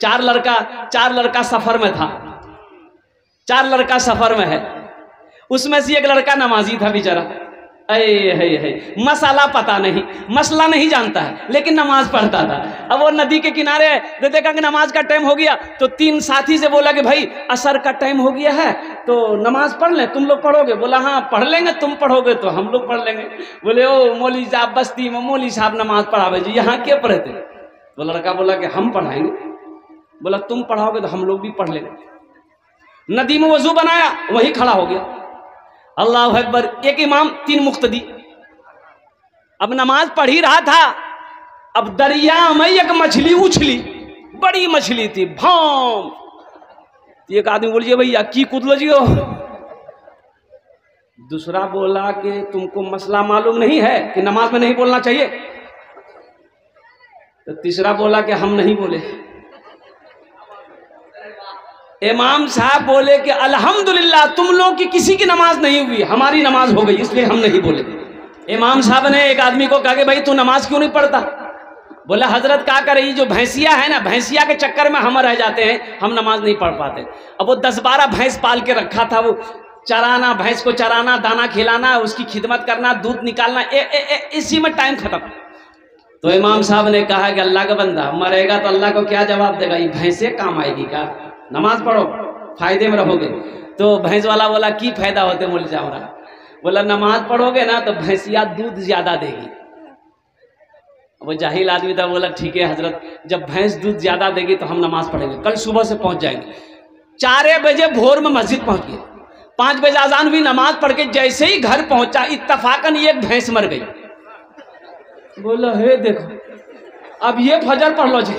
चार लड़का सफर में था, 4 लड़का सफर में है, उसमें से एक लड़का नमाजी था बेचारा। मसाला पता नहीं, मसला नहीं जानता है, लेकिन नमाज पढ़ता था। अब वो नदी के किनारे देखा कि नमाज का टाइम हो गया, तो 3 साथी से बोला कि भाई असर का टाइम हो गया है तो नमाज पढ़ लें, तुम लोग पढ़ोगे? बोला हाँ पढ़ लेंगे, तुम पढ़ोगे तो हम लोग पढ़ लेंगे। बोले ओ मौली साहब बस्ती में मौली साहब नमाज पढ़ावे जी, यहाँ क्या पढ़ते? तो लड़का बोला कि हम पढ़ाएंगे। बोला तुम पढ़ाओगे तो हम लोग भी पढ़ लेंगे। नदी में वजू बनाया, वही खड़ा हो गया। अल्लाह अकबर। एक इमाम 3 मुक्तदी। अब नमाज पढ़ ही रहा था, अब दरिया में एक मछली उछली, बड़ी मछली थी, भाम। एक आदमी बोलिए भैया की कूद लो। दूसरा बोला कि तुमको मसला मालूम नहीं है कि नमाज में नहीं बोलना चाहिए? तो तीसरा बोला कि हम नहीं बोले। इमाम साहब बोले कि अल्हम्दुलिल्लाह तुम लोग की किसी की नमाज नहीं हुई, हमारी नमाज हो गई, इसलिए हम नहीं बोले। इमाम साहब ने एक आदमी को कहा कि भाई तू नमाज क्यों नहीं पढ़ता? बोला हजरत क्या करे, जो भैंसिया है ना, भैंसिया के चक्कर में हम रह जाते हैं, हम नमाज नहीं पढ़ पाते। अब वो 10-12 भैंस पाल के रखा था, वो चराना, भैंस को चराना, दाना खिलाना, उसकी खिदमत करना, दूध निकालना, इसी में टाइम खत्म। तो इमाम साहब ने कहा कि अल्लाह का बंदा मरेगा तो अल्लाह को क्या जवाब देगा, ये भैंसे काम आएगी का? नमाज पढ़ो, फायदे में रहोगे। तो भैंस वाला बोला की फायदा होते बोल जाऊंगा? बोला नमाज पढ़ोगे ना तो भैंसिया दूध ज्यादा देगी। वो जाहिल आदमी था, बोला ठीक है हजरत, जब भैंस दूध ज्यादा देगी तो हम नमाज पढ़ेंगे, कल सुबह से पहुंच जाएंगे। 4 बजे भोर में मस्जिद पहुंच गए, 5 बजे अजान हुई, नमाज पढ़ के जैसे ही घर पहुंचा, इत्तफाकन एक भैंस मर गई। बोला हे देखो, अब ये फजर पढ़ लो जी,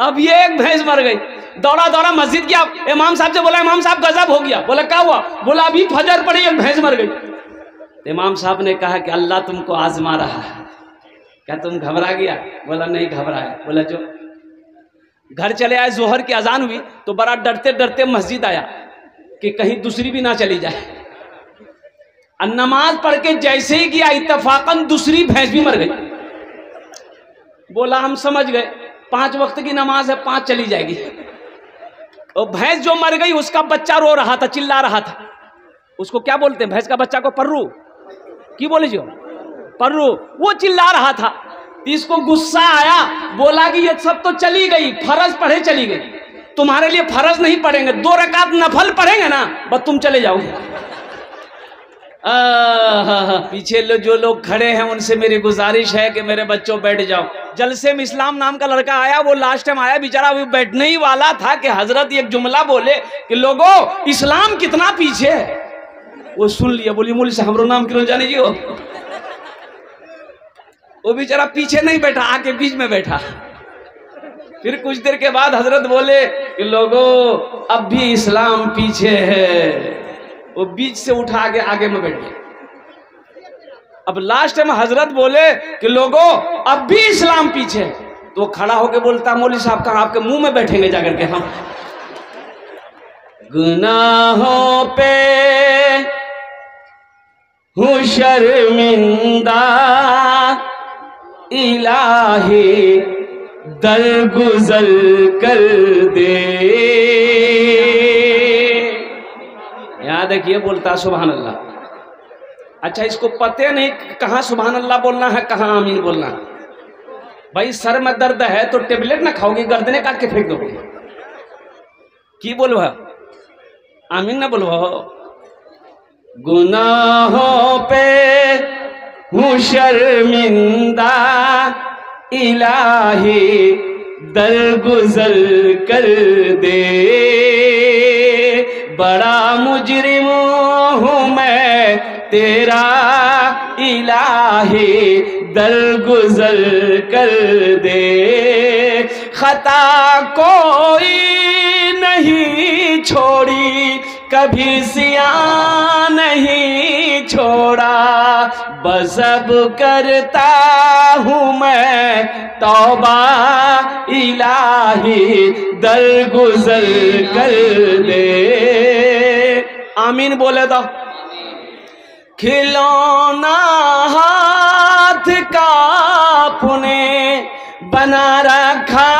अब ये एक भैंस मर गई। दौड़ा मस्जिद गया, इमाम साहब से बोला इमाम साहब गजब हो गया। बोला क्या हुआ? बोला अभी फजर पड़ी, एक भैंस मर गई। इमाम साहब ने कहा कि अल्लाह तुमको आजमा रहा है, क्या तुम घबरा गया? बोला नहीं घबराया। बोला जो घर चले आए, जोहर की अजान हुई तो बड़ा डरते डरते मस्जिद आया कि कहीं दूसरी भी ना चली जाए। नमाज पढ़ के जैसे ही गया, इत्तफाकन दूसरी भैंस भी मर गई। बोला हम समझ गए 5 वक्त की नमाज है, 5 चली जाएगी। और भैंस जो मर गई उसका बच्चा रो रहा था, चिल्ला रहा था। उसको क्या बोलते हैं भैंस का बच्चा को? पर्रू की बोले जो पर्रू। वो चिल्ला रहा था, इसको गुस्सा आया, बोला कि ये सब तो चली गई, फर्ज पढ़े चली गई, तुम्हारे लिए फर्ज नहीं पढ़ेंगे, 2 रकात नफल पढ़ेंगे ना, बस तुम चले जाओ। पीछे जो लोग खड़े हैं उनसे मेरी गुजारिश है कि मेरे बच्चों बैठ जाओ। जलसे में इस्लाम नाम का लड़का आया, वो लास्ट टाइम आया, बेचारा अभी बैठने ही वाला था कि हजरत एक जुमला बोले कि लोगों इस्लाम कितना पीछे है। वो सुन लिया, बोली मौली से हमरो नाम क्यों जाने जी हो। वो बेचारा पीछे नहीं बैठा, आके बीच में बैठा। फिर कुछ देर के बाद हजरत बोले कि लोगों अब भी इस्लाम पीछे है। वो बीच से उठा के आगे में बैठ गया। अब लास्ट में हजरत बोले कि लोगों अब भी इस्लाम पीछे है, तो वो खड़ा होके बोलता मौली साहब कहाँ आपके मुंह में बैठेंगे जाकर के हम। गुनाहों पे हूँ शर्मिंदा इलाही दरगुजर कर दे। याद देखिए बोलता सुभान अल्लाह। अच्छा इसको पते नहीं कहाँ सुभान अल्लाह बोलना है, कहाँ आमीन बोलना है। भाई सर में दर्द है तो टेबलेट ना खाओगे, गर्दने काट के फेंक दोगे। की बोलो आमीन ना बोलो। गुनाहों पे हूँ शर्मिंदा इलाही दरगुजर कर दे। बड़ा मुजरिम हूँ मैं तेरा इलाही दरगुजर कर दे। खता कोई नहीं छोड़ी कभी सिया नहीं छोड़ा, बस अब करता हूँ मैं तौबा इलाही दरगुजर कर दे। आमीन बोले तो। खिलौना हाथ का पुने बना रखा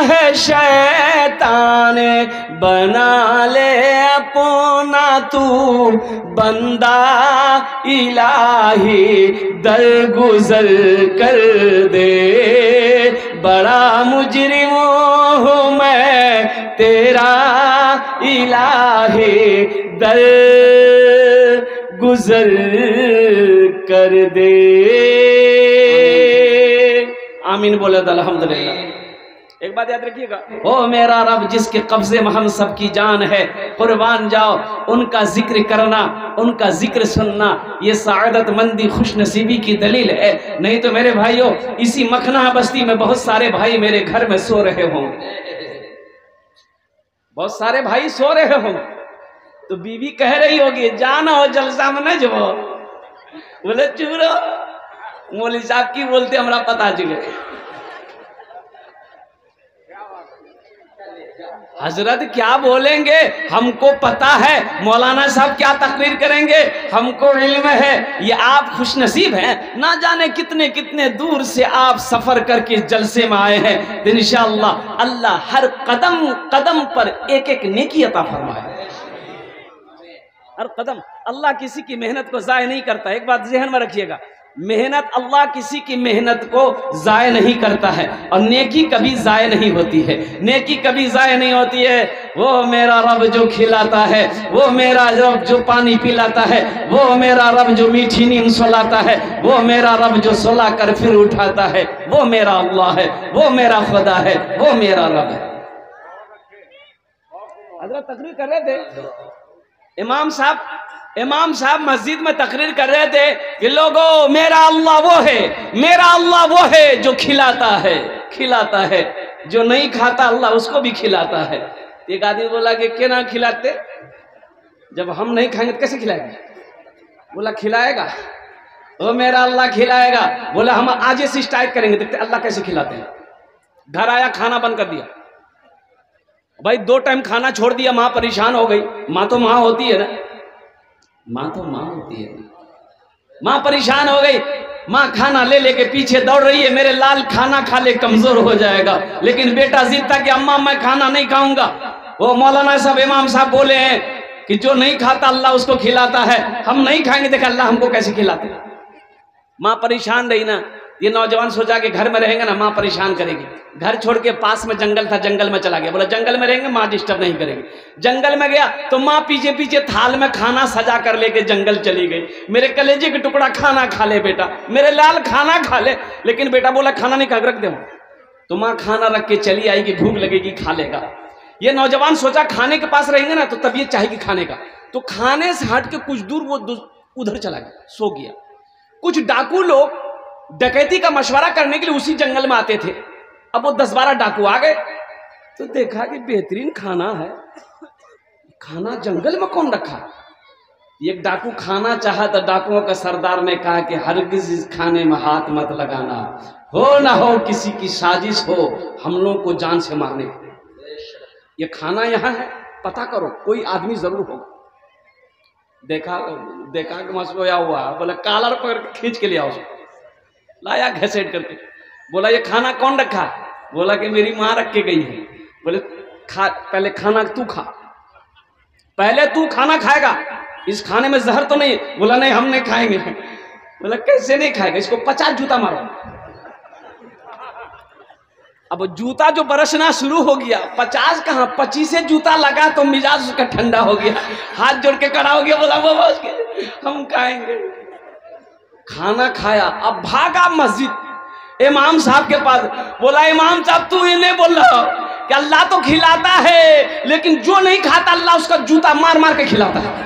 है शैतान बना ले अपना तू बंदा इलाही दरगुजर कर दे, बड़ा मुजरिम हूँ मैं तेरा इलाही दर गुजर कर दे। आमीन बोले तो अल्हम्दुलिल्लाह। एक बात याद रखिएगा, ओ मेरा रब जिसके कब्जे में हम सबकी जान है, कुर्बान जाओ उनका जिक्र करना, उनका जिक्र सुनना, ये सआदत मंदी खुश नसीबी की दलील है। नहीं तो मेरे भाइयों, इसी मखना बस्ती में बहुत सारे भाई मेरे घर में सो रहे होंगे, बहुत सारे भाई सो रहे होंगे, तो बीवी कह रही होगी जाना हो जलसा में न जो, बोले चुप रहो, मौलवी साहब की बोलते हमरा पता चले। हजरत क्या बोलेंगे हमको पता है, मौलाना साहब क्या तकरीर करेंगे हमको इल्म है। ये आप खुशनसीब हैं, ना जाने कितने कितने दूर से आप सफर करके जलसे में आए हैं। तो इंशाअल्लाह अल्लाह हर कदम कदम पर एक एक नेकी अता फरमाए, हर कदम। अल्लाह किसी की मेहनत को जाय नहीं करता, एक बात ज़हन में रखिएगा, मेहनत अल्लाह किसी की मेहनत को जाय नहीं करता है, और नेकी कभी जाय नहीं होती है, नेकी कभी जाय नहीं होती है। वो मेरा रब जो खिलाता है, वो मेरा रब जो पानी पिलाता है, वो मेरा रब जो मीठी नींद सुलाता है, वो मेरा रब जो सुला कर फिर उठाता है, वो मेरा अल्लाह है, वो मेरा खुदा है, वो मेरा रब है। हज़रत तकरीर कर रहे थे, इमाम साहब मस्जिद में तकरीर कर रहे थे कि लोगों मेरा अल्लाह वो है, मेरा अल्लाह वो है जो खिलाता है, जो नहीं खाता अल्लाह उसको भी खिलाता है। एक आदमी बोला कि क्या ना खिलाते, जब हम नहीं खाएंगे तो कैसे खिलाएंगे? बोला खिलाएगा, वो मेरा अल्लाह खिलाएगा। बोला हम आज से स्टार्ट करेंगे, देखते अल्लाह कैसे खिलाते हैं। घर आया, खाना बंद कर दिया, भाई 2 टाइम खाना छोड़ दिया, माँ परेशान हो गई। माँ तो माँ होती है ना, माँ तो माँ होती है, माँ परेशान हो गई। माँ खाना ले लेके पीछे दौड़ रही है, मेरे लाल खाना खा ले कमजोर हो जाएगा। लेकिन बेटा जिद था कि अम्मा मैं खाना नहीं खाऊंगा। वो मौलाना साहब इमाम साहब बोले हैं कि जो नहीं खाता अल्लाह उसको खिलाता है, हम नहीं खाएंगे, देखा अल्लाह हमको कैसे खिलाते। माँ परेशान रही ना, ये नौजवान सोचा कि घर में रहेंगे ना माँ परेशान करेगी। घर छोड़ के पास में जंगल था, जंगल में चला गया। बोला जंगल में रहेंगे माँ डिस्टर्ब नहीं करेगी। जंगल में गया तो माँ पीछे पीछे थाल में खाना सजा कर लेके जंगल चली गई। मेरे कलेजे के टुकड़ा खाना खा ले बेटा, मेरे लाल खाना खा ले। लेकिन बेटा बोला खाना नहीं खा, रख दे। तो माँ खाना रख के चली आएगी, भूख लगेगी, खा लेगा। ये नौजवान सोचा खाने के पास रहेंगे ना तो तबीयत चाहेगी खाने का, तो खाने से हट के कुछ दूर वो उधर चला गया, सो गया। कुछ डाकू लोग डकैती का मशवरा करने के लिए उसी जंगल में आते थे। अब वो 10-12 डाकू आ गए तो देखा कि बेहतरीन खाना है, खाना जंगल में कौन रखा। एक डाकू खाना चाहा तो डाकुओं का सरदार ने कहा कि हरगिज इस खाने में हाथ मत लगाना, हो ना हो किसी की साजिश हो हम लोग को जान से मारने की। ये खाना यहाँ है, पता करो, कोई आदमी जरूर होगा। देखा कि मसोया हुआ, बोला कालर पकड़ के खींच के ले आओ। लाया घसेट करके, बोला ये खाना कौन रखा? बोला कि मेरी माँ रख के गई है। बोले खा, पहले खाना तू खा, पहले तू खाना खाएगा, इस खाने में जहर तो नहीं? बोला नहीं हम नहीं खाएंगे। बोला कैसे नहीं खाएगा? इसको 50 जूता मारो। अब जूता जो बरसना शुरू हो गया, 50 कहाँ 25 जूता लगा तो मिजाज उसका ठंडा हो गया, हाथ जोड़ के खड़ा हो गया। बोला वो हम खाएंगे। खाना खाया, अब भागा मस्जिद इमाम साहब के पास। बोला इमाम साहब तू इन्हें बोल रहा हो कि अल्लाह तो खिलाता है, लेकिन जो नहीं खाता अल्लाह उसका जूता मार मार के खिलाता है।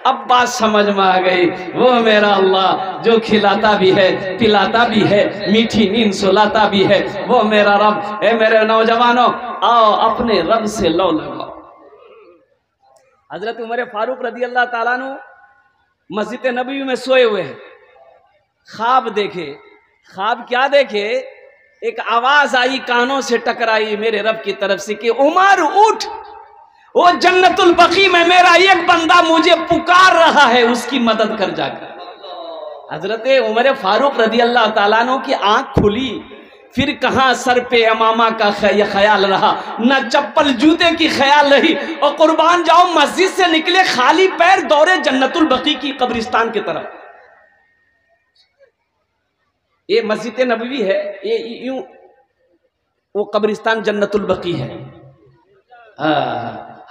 अब बात समझ में आ गई, वो मेरा अल्लाह जो खिलाता भी है, पिलाता भी है, मीठी नींद सुलाता भी है, वो मेरा रब। ए मेरे नौजवानों, आओ अपने रब से लो लगाओ। हजरत उमर फारूक रदी अल्लाह ताला अन्हु मस्जिद नबी में सोए हुए हैं, ख्वाब देखे। ख्वाब क्या देखे? एक आवाज आई, कानों से टकराई मेरे रब की तरफ से कि उमर उठ, वो जन्नतुल बकी में मेरा एक बंदा मुझे पुकार रहा है, उसकी मदद कर जाकर। हजरत उमर फारूक रदी अल्लाह ताला अन्हु की आंख खुली, फिर कहाँ सर पे अमामा का ख्याल रहा, न चप्पल जूते की ख्याल रही। और कुर्बान जाओ, मस्जिद से निकले खाली पैर दौड़े जन्नतुल बकी की कब्रिस्तान की तरफ। ये मस्जिद नबवी है, ये यूं वो कब्रिस्तान जन्नतुल बकी है।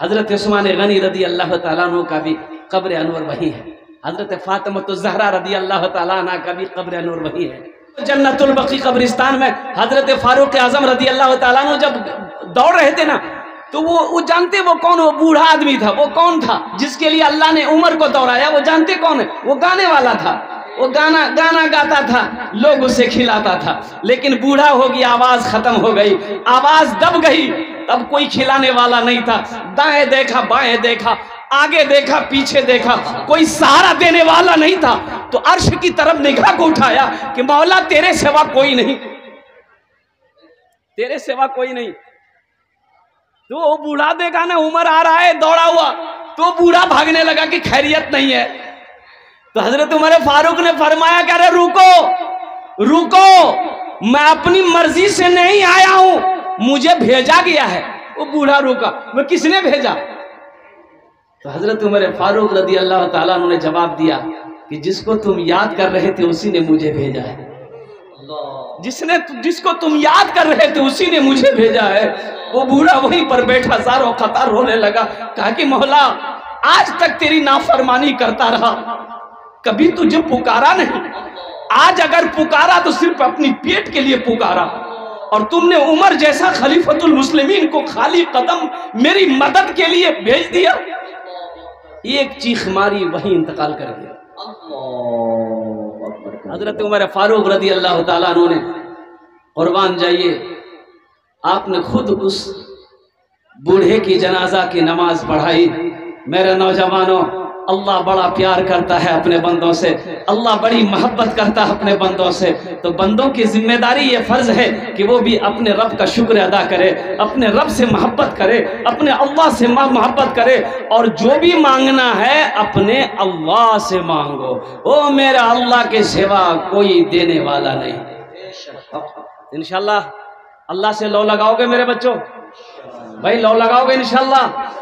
हजरत उस्मान गनी रदी अल्लाह ताला अन्हु का भी कब्र अनवर वही है। हजरत फातिमा ज़हरा रदी अल्लाह ताला अन्हा का भी कब्र अनवर वही है। जन्नतुल बकी कब्रिस्तान में हजरत फारूक आजम रदी अल्लाह ताला अन्हु जब दौड़ रहे थे ना, तो वो जानते वो कौन, वो बूढ़ा आदमी था। वो कौन था जिसके लिए अल्लाह ने उमर को दौड़ाया? वो जानते कौन है? वो गाने वाला था। वो गाना गाता था, लोग उसे खिलाता था। लेकिन बूढ़ा हो गया, आवाज खत्म हो गई, आवाज दब गई। तब कोई खिलाने वाला नहीं था। दाएं देखा, बाएं देखा, आगे देखा, पीछे देखा, कोई सहारा देने वाला नहीं था। तो अर्श की तरफ निगाह को उठाया कि मौला तेरे सिवा कोई नहीं, तेरे सिवा कोई नहीं। तो वो बूढ़ा देखा ना, उमर आ रहा है दौड़ा हुआ, तो बूढ़ा भागने लगा कि खैरियत नहीं है। तो हजरत उमर फारूक ने फरमाया कि अरे रुको रुको, मैं अपनी मर्जी से नहीं आया हूं, मुझे भेजा गया है। वो बूढ़ा रुका, मैं किसने भेजा? तो हजरत उमर फारूक रदी अल्लाह ताला ने जवाब दिया कि जिसको तुम याद कर रहे थे उसी ने मुझे भेजा है। जिसको तुम याद कर रहे थे उसी ने मुझे भेजा है। वो बूढ़ा वहीं पर बैठा सारो खतार रोने लगा। कहा कि मौला आज तक तेरी नाफरमानी करता रहा, कभी तुझे पुकारा नहीं। आज अगर पुकारा तो सिर्फ अपनी पेट के लिए पुकारा, और तुमने उमर जैसा खलीफतुल मुस्लिमीन को खाली कदम मेरी मदद के लिए भेज दिया। एक चीख मारी, वहीं इंतकाल कर गया। हजरत उमर फारूक रदी अल्लाह ताला अन्हु ने, कुर्बान जाइए, आपने खुद उस बूढ़े की जनाजा की नमाज पढ़ाई। मेरे नौजवानों, अल्लाह बड़ा प्यार करता है अपने बंदों से, अल्लाह बड़ी मोहब्बत करता है अपने बंदों से। तो बंदों की जिम्मेदारी ये फर्ज है कि वो भी अपने रब का शुक्र अदा करे, अपने रब से मोहब्बत करे, अपने अल्लाह से मोहब्बत करे, और जो भी मांगना है अपने अल्लाह से मांगो। ओ मेरा अल्लाह के सिवा कोई देने वाला नहीं। इंशाल्लाह अल्लाह से लौ लगाओगे मेरे बच्चों, भाई लौ लगाओगे इंशाल्लाह।